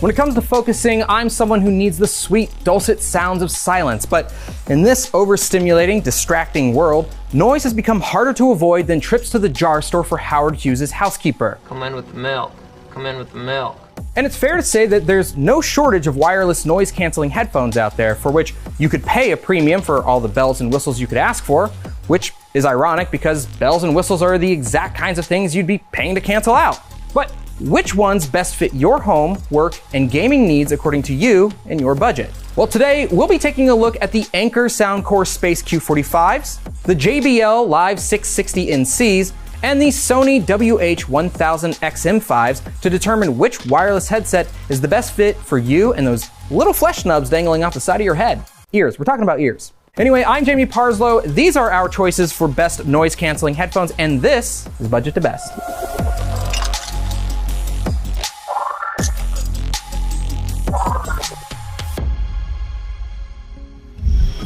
When it comes to focusing, I'm someone who needs the sweet, dulcet sounds of silence, but in this overstimulating, distracting world, noise has become harder to avoid than trips to the jar store for Howard Hughes' housekeeper. Come in with the milk. Come in with the milk. And it's fair to say that there's no shortage of wireless noise-canceling headphones out there for which you could pay a premium for all the bells and whistles you could ask for, which is ironic because bells and whistles are the exact kinds of things you'd be paying to cancel out. But which ones best fit your home, work, and gaming needs according to you and your budget? Well, today we'll be taking a look at the Anker Soundcore Space Q45s, the JBL Live 660 NCs, and the Sony WH-1000XM5s to determine which wireless headset is the best fit for you and those little flesh nubs dangling off the side of your head. Ears, we're talking about ears. Anyway, I'm Jamie Parslow. These are our choices for best noise-canceling headphones, and this is Budget to Best.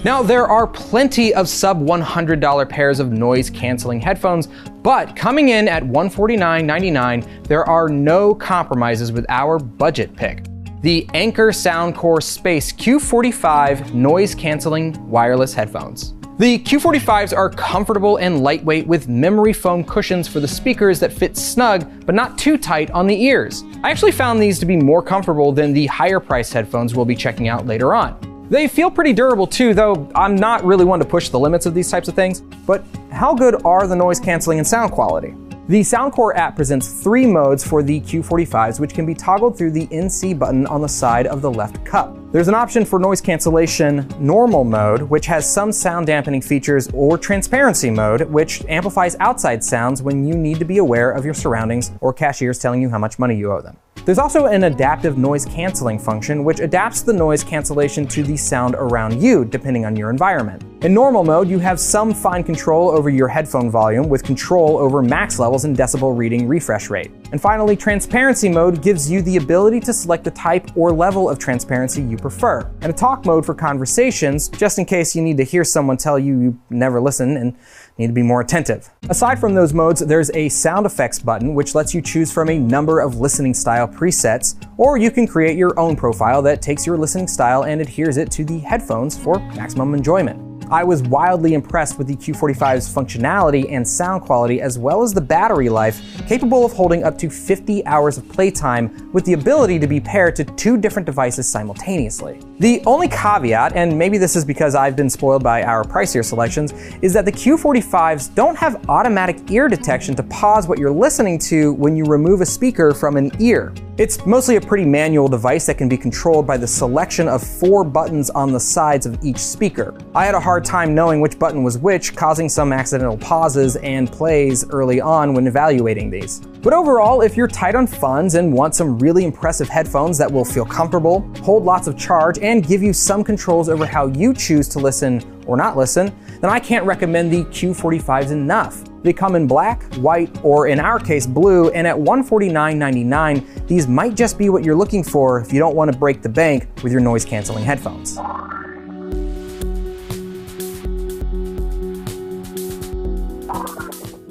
Now, there are plenty of sub $100 pairs of noise-canceling headphones, but coming in at $149.99, there are no compromises with our budget pick. The Anker Soundcore Space Q45 noise-canceling wireless headphones. The Q45s are comfortable and lightweight with memory foam cushions for the speakers that fit snug, but not too tight on the ears. I actually found these to be more comfortable than the higher priced headphones we'll be checking out later on. They feel pretty durable too, though I'm not really one to push the limits of these types of things. But how good are the noise canceling and sound quality? The Soundcore app presents 3 modes for the Q45s, which can be toggled through the NC button on the side of the left cup. There's an option for noise cancellation normal mode, which has some sound dampening features, or transparency mode, which amplifies outside sounds when you need to be aware of your surroundings or cashiers telling you how much money you owe them. There's also an adaptive noise canceling function, which adapts the noise cancellation to the sound around you, depending on your environment. In normal mode, you have some fine control over your headphone volume with control over max levels and decibel reading refresh rate. And finally, transparency mode gives you the ability to select the type or level of transparency you prefer. And a talk mode for conversations, just in case you need to hear someone tell you you never listen and need to be more attentive. Aside from those modes, there's a sound effects button, which lets you choose from a number of listening style presets, or you can create your own profile that takes your listening style and adheres it to the headphones for maximum enjoyment. I was wildly impressed with the Q45's functionality and sound quality, as well as the battery life, capable of holding up to 50 hours of playtime with the ability to be paired to 2 different devices simultaneously. The only caveat, and maybe this is because I've been spoiled by our pricier selections, is that the Q45s don't have automatic ear detection to pause what you're listening to when you remove a speaker from an ear. It's mostly a pretty manual device that can be controlled by the selection of 4 buttons on the sides of each speaker. I had a hard time knowing which button was which, causing some accidental pauses and plays early on when evaluating these. But overall, if you're tight on funds and want some really impressive headphones that will feel comfortable, hold lots of charge, and give you some controls over how you choose to listen or not listen, then I can't recommend the Q45s enough. They come in black, white, or in our case blue, and at $149.99, these might just be what you're looking for if you don't want to break the bank with your noise canceling headphones.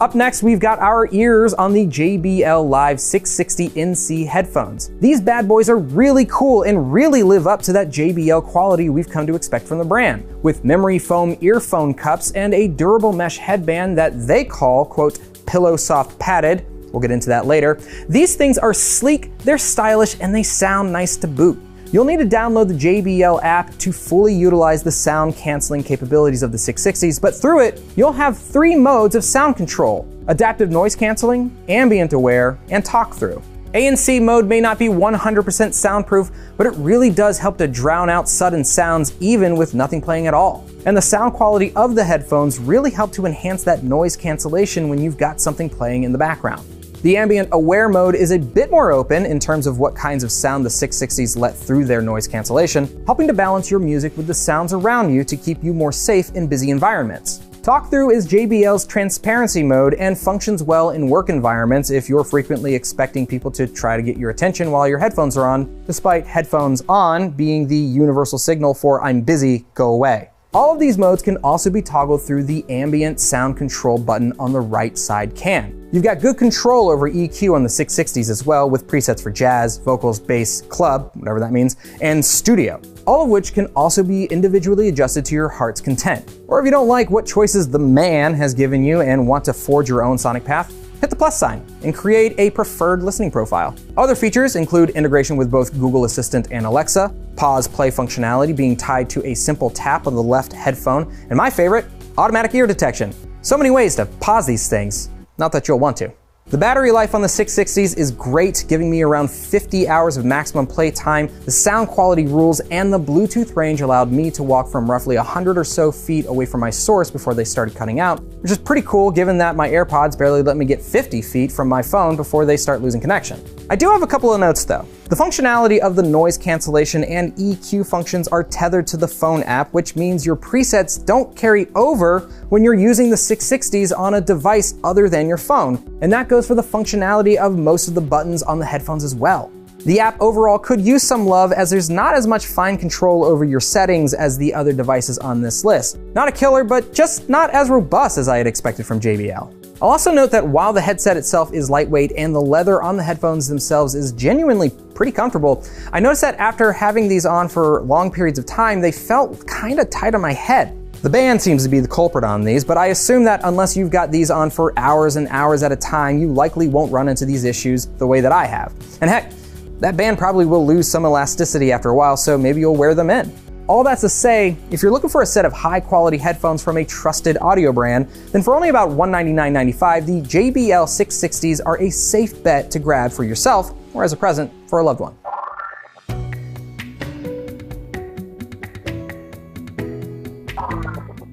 Up next, we've got our ears on the JBL Live 660 NC headphones. These bad boys are really cool and really live up to that JBL quality we've come to expect from the brand, with memory foam earphone cups and a durable mesh headband that they call, quote, pillow soft padded. We'll get into that later. These things are sleek, they're stylish, and they sound nice to boot. You'll need to download the JBL app to fully utilize the sound canceling capabilities of the 660s, but through it, you'll have 3 modes of sound control: adaptive noise canceling, ambient aware, and talk through. ANC mode may not be 100% soundproof, but it really does help to drown out sudden sounds even with nothing playing at all. And the sound quality of the headphones really help to enhance that noise cancellation when you've got something playing in the background. The ambient aware mode is a bit more open in terms of what kinds of sound the 660s let through their noise cancellation, helping to balance your music with the sounds around you to keep you more safe in busy environments. Talk through is JBL's transparency mode and functions well in work environments if you're frequently expecting people to try to get your attention while your headphones are on, despite headphones on being the universal signal for "I'm busy, go away." All of these modes can also be toggled through the ambient sound control button on the right side can. You've got good control over EQ on the 660s as well, with presets for jazz, vocals, bass, club, whatever that means, and studio, all of which can also be individually adjusted to your heart's content. Or if you don't like what choices the man has given you and want to forge your own sonic path, hit the plus sign and create a preferred listening profile. Other features include integration with both Google Assistant and Alexa, pause play functionality being tied to a simple tap on the left headphone, and my favorite, automatic ear detection. So many ways to pause these things, not that you'll want to. The battery life on the 660s is great, giving me around 50 hours of maximum play time. The sound quality rules and the Bluetooth range allowed me to walk from roughly 100 or so feet away from my source before they started cutting out, which is pretty cool given that my AirPods barely let me get 50 feet from my phone before they start losing connection. I do have a couple of notes though. The functionality of the noise cancellation and EQ functions are tethered to the phone app, which means your presets don't carry over when you're using the 660s on a device other than your phone. And that goes for the functionality of most of the buttons on the headphones as well. The app overall could use some love as there's not as much fine control over your settings as the other devices on this list. Not a killer, but just not as robust as I had expected from JBL. I'll also note that while the headset itself is lightweight and the leather on the headphones themselves is genuinely pretty comfortable, I noticed that after having these on for long periods of time, they felt kind of tight on my head. The band seems to be the culprit on these, but I assume that unless you've got these on for hours and hours at a time, you likely won't run into these issues the way that I have. And heck, that band probably will lose some elasticity after a while, so maybe you'll wear them in. All that's to say, if you're looking for a set of high-quality headphones from a trusted audio brand, then for only about $199.95, the JBL 660s are a safe bet to grab for yourself or as a present for a loved one.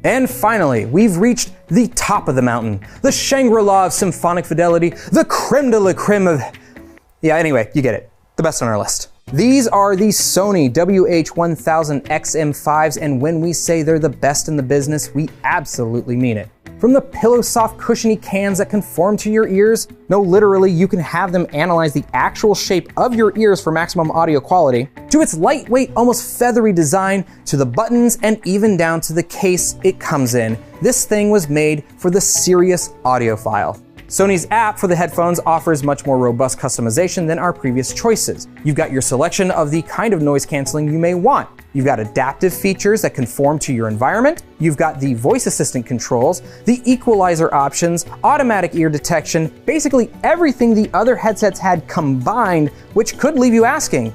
And finally, we've reached the top of the mountain, the Shangri-La of symphonic fidelity, the creme de la creme of... Yeah, anyway, you get it. The best on our list. These are the Sony WH-1000XM5s, and when we say they're the best in the business, we absolutely mean it. From the pillow soft cushiony cans that conform to your ears, no literally you can have them analyze the actual shape of your ears for maximum audio quality, to its lightweight, almost feathery design, to the buttons, and even down to the case it comes in. This thing was made for the serious audiophile. Sony's app for the headphones offers much more robust customization than our previous choices. You've got your selection of the kind of noise canceling you may want. You've got adaptive features that conform to your environment. You've got the voice assistant controls, the equalizer options, automatic ear detection, basically everything the other headsets had combined, which could leave you asking,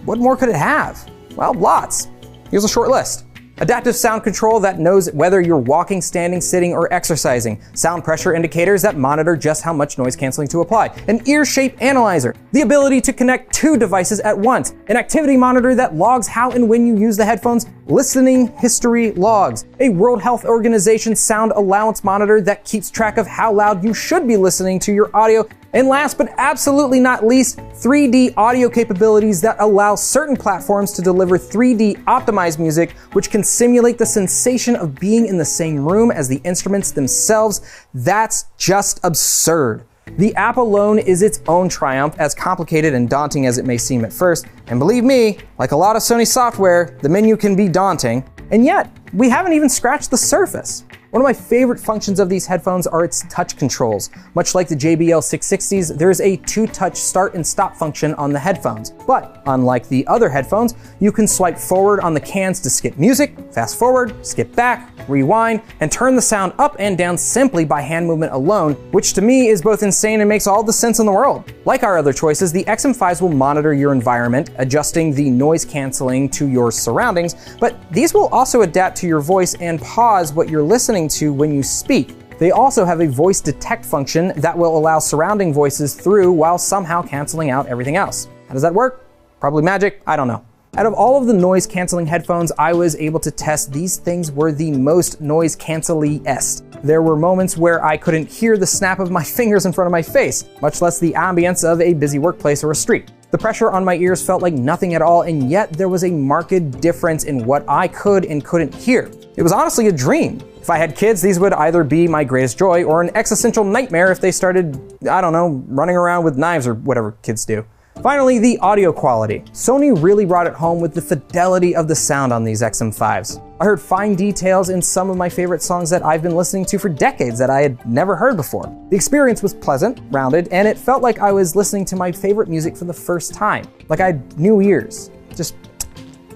what more could it have? Well, lots. Here's a short list. Adaptive sound control that knows whether you're walking, standing, sitting, or exercising. Sound pressure indicators that monitor just how much noise canceling to apply. An ear shape analyzer. The ability to connect two devices at once. An activity monitor that logs how and when you use the headphones. Listening history logs. A World Health Organization sound allowance monitor that keeps track of how loud you should be listening to your audio. And last but absolutely not least, 3D audio capabilities that allow certain platforms to deliver 3D optimized music, which can simulate the sensation of being in the same room as the instruments themselves. That's just absurd. The app alone is its own triumph, as complicated and daunting as it may seem at first. And believe me, like a lot of Sony software, the menu can be daunting. And yet, we haven't even scratched the surface. One of my favorite functions of these headphones are its touch controls. Much like the JBL 660s, there's a two-touch start and stop function on the headphones. But unlike the other headphones, you can swipe forward on the cans to skip music, fast forward, skip back, rewind, and turn the sound up and down simply by hand movement alone, which to me is both insane and makes all the sense in the world. Like our other choices, the XM5s will monitor your environment, adjusting the noise canceling to your surroundings, but these will also adapt to your voice and pause what you're listening to when you speak. They also have a voice detect function that will allow surrounding voices through while somehow canceling out everything else. How does that work? Probably magic, I don't know. Out of all of the noise canceling headphones I was able to test, these things were the most noise cancel-y-est. There were moments where I couldn't hear the snap of my fingers in front of my face, much less the ambience of a busy workplace or a street. The pressure on my ears felt like nothing at all, and yet there was a marked difference in what I could and couldn't hear. It was honestly a dream. If I had kids, these would either be my greatest joy or an existential nightmare if they started, I don't know, running around with knives or whatever kids do. Finally, the audio quality. Sony really brought it home with the fidelity of the sound on these XM5s. I heard fine details in some of my favorite songs that I've been listening to for decades that I had never heard before. The experience was pleasant, rounded, and it felt like I was listening to my favorite music for the first time. Like I had new ears. Just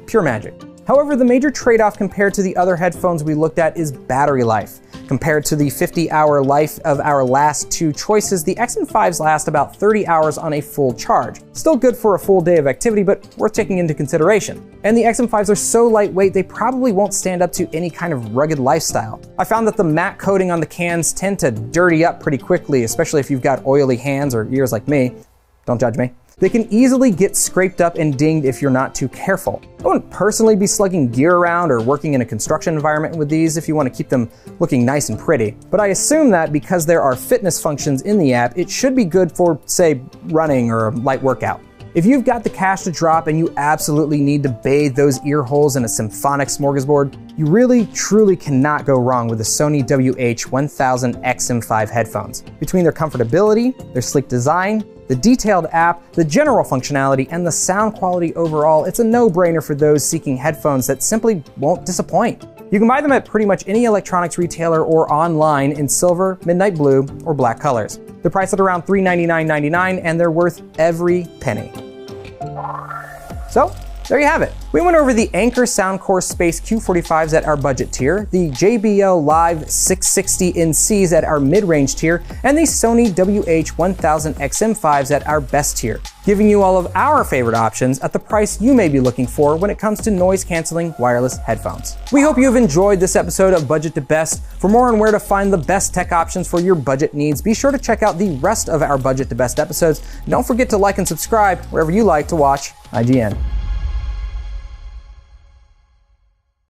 pure magic. However, the major trade-off compared to the other headphones we looked at is battery life. Compared to the 50-hour life of our last two choices, the XM5s last about 30 hours on a full charge. Still good for a full day of activity, but worth taking into consideration. And the XM5s are so lightweight, they probably won't stand up to any kind of rugged lifestyle. I found that the matte coating on the cans tend to dirty up pretty quickly, especially if you've got oily hands or ears like me. Don't judge me. They can easily get scraped up and dinged if you're not too careful. I wouldn't personally be slugging gear around or working in a construction environment with these if you want to keep them looking nice and pretty. But I assume that because there are fitness functions in the app, it should be good for, say, running or a light workout. If you've got the cash to drop and you absolutely need to bathe those ear holes in a symphonic smorgasbord, you really, truly cannot go wrong with the Sony WH-1000 XM5 headphones. Between their comfortability, their sleek design, the detailed app, the general functionality, and the sound quality overall, it's a no-brainer for those seeking headphones that simply won't disappoint. You can buy them at pretty much any electronics retailer or online in silver, midnight blue, or black colors. They're priced at around $399.99 and they're worth every penny. So, there you have it. We went over the Anker Soundcore Space Q45s at our budget tier, the JBL Live 660NCs at our mid-range tier, and the Sony WH-1000 XM5s at our best tier, giving you all of our favorite options at the price you may be looking for when it comes to noise-canceling wireless headphones. We hope you have enjoyed this episode of Budget to Best. For more on where to find the best tech options for your budget needs, be sure to check out the rest of our Budget to Best episodes. Don't forget to like and subscribe wherever you like to watch IGN.